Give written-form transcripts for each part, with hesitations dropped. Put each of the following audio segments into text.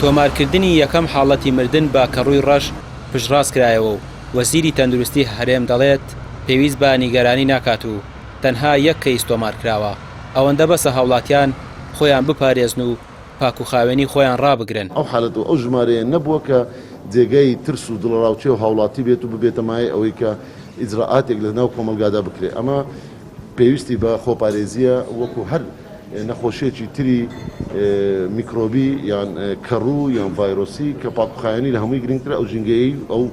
تۆمارکردنی یەکەم حاڵەتی مردن بە کەڕووی ڕەش پشتڕاست کرایەوە و وەزیری تەندروستی هەرێم دەڵێت پێویست بە نیگەرانی ناکات و تەنها یەک کەیس تۆمار کراوە ئەوەندە بەسە هاوڵاتیان خۆیان بپارێزن و پاکوخاوێنی خۆیان ڕابگرن. ئەو حالەت و ئەو ژمارەیە نەبووە کە جێگەی ترس و دڵڕاوچێ و هاوڵاتی بێت و ببێتە مای ئەوەی کە ئیجرائاتێک لە ناو کۆمەلگادا بکرێت. ئەمە پێویستی بە خۆپارێزیە وەکو هەر نەخۆشیێکی تری میکرۆبی یان کەڕوو یان ڤایرۆسی کە پاکوخایەنی لە هەمووی گرنگترە ئەو ژینگەیی ئەو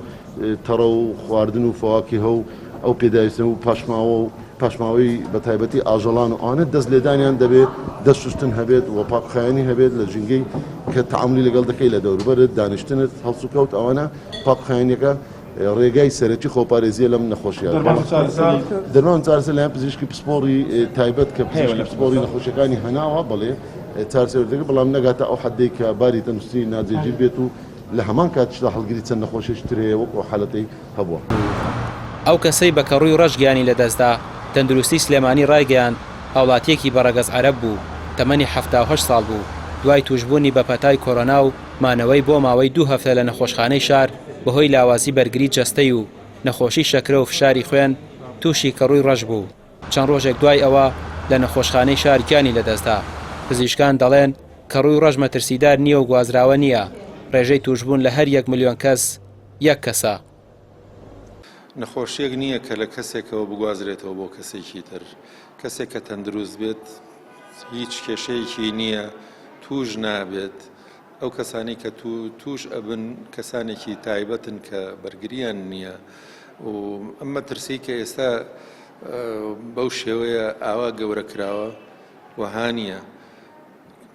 تەڕە و خواردن و فەواکیهە و ئەو پێداویستن و پاشماوە و پاشماوەی بە تایبەتی ئاژەڵان و ئانە دەست لێدانیان دەبێت دەست شوشتن هەبێت و پاکخایەنی هەبێت لە ژینگەی کە تەعاملی لەگەڵ دەکەی لە دەوروبەرت دانیشتنت هەڵسو کەوت ئەوانە پاکخایەنیەکە ڕێگای سەرەکی خۆپارێزیە لەم نەخۆشیە. دەرمان چارەسەر لایەن پزیشکی پسپۆڕی تایبەت کە پزیشکی پسپۆڕی نەخۆشیەکانی هەناوە بەڵێ چارەسەر بەڵام نەگاتە ئەو حەدەی کە باری تەندروستی ناجێگیر بێت و لە هەمان کاتیشدا هەڵگیری چەند نەخۆشیێکی تر هەیە وەکو حالەتەی هەبووە. ئەو کەسەی بە کەڕووی ڕەش گیانی لەدەستدا تەندروستی سلێمانی ڕایگەیاند هاوڵاتیەکی بەڕەگەز عەرەب بوو تەمەنی 78 ساڵ بوو دوای توشبوونی بە پەتای کۆرۆنا و مانەوەی بۆ ماوەی 2 هەفتە لە نەخۆشخانەی شار بەهۆی لاوازی بەرگری جەستەی و نەخۆشی شەکرە و فشاری خوێن تووشی کەڕووی ڕەش بوو. چەند ڕۆژێک دوای ئەوە لە نەخۆشخانەی شار گیانی لەدەستدا. پزیشکان دەڵێن کەڕووی ڕەش مەترسیدار نییە و گوازراوە نییە. ڕێژەی توشبوون لە هەر 1 ملیۆن کەس یەک کەسە. نەخۆشیەک نییە کە لە کەسێکەوە بگوازرێتەوە بۆ کەسێکی تر. کەسێک کە تەندروست بێت هیچ کێشەیەکی نییە توش نابێت. ئەو کەسانی کە توش ئەبن کەسانێکی تایبەتن کە بەرگریان نییە و ئەمە ترسی کە ئێستا بەو شێوەیە ئاوا گەورە کراوە وەهانیە.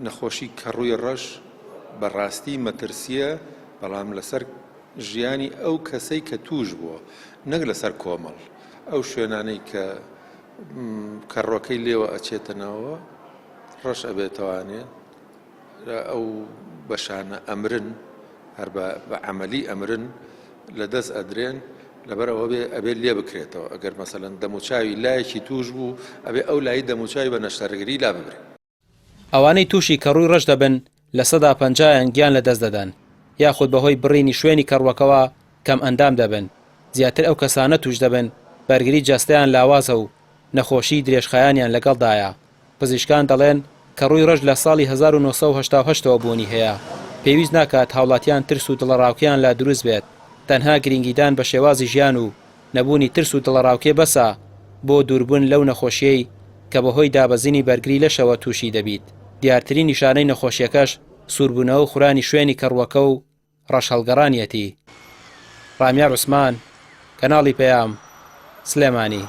نەخۆشی کەڕووی ڕەش بەڕاستی مەترسیە بەڵام لەسەر ژیانی ئەو کەسەی کە توش بووە نەک لەسەر کۆمەڵ. ئەو شوێنانەی کە کەڕۆکەی لێوە ئەچێتەنەوە ڕەش ئەبێتەوانێ ئەو بەشانە ئەمرن هەر بە عەمەلی ئەمرن لە دەست ئەدرێن لەبەرەوە ئەبێت لێ بکرێتەوە. ئەگەر مەسەڵەن دەموچاوی لایەکی توش بوو ئەبێ ئەو لای دەموچاوی بە نەشتەرگەری لا ببرێت. ئەوانەی تووشی کەڕووی ڕەش دەبن لە 50 گیان لە دەست دەدەن یاخود بەهۆی بڕینی شوێنی کەڕوەکەوە کەم ئەندام دەبن. زیاتر ئەو کەسانە توش دەبن بەرگری جەستەیان لاوازە و نەخۆشی درێژخایانیان لەگەڵدایە. پزیشکان دەڵێن کەڕووی ڕەش لە ساڵی 1970ەوە بوونی هەیە. پێویست ناکات هاوڵاتیان ترس و دڵەڕاوکیان لا دروست بێت. تەنها گرنگیدان بە شێوازی ژیان و نەبوونی ترس و دڵەڕاوکێ بەسە بۆ دووربوون لەو نەخۆشیەی کە بەهۆی دابەزینی بەرگری لەشەوە تووشی دەبیت. دیارترین نیشانەی نەخۆشیەکەش سووربوونەوە و خورانی شوێنی کەڕوەکە و ڕەش هەڵگەڕانیەتی. ڕامیا عوسمان، کەناڵی پەیام، سلێمانی.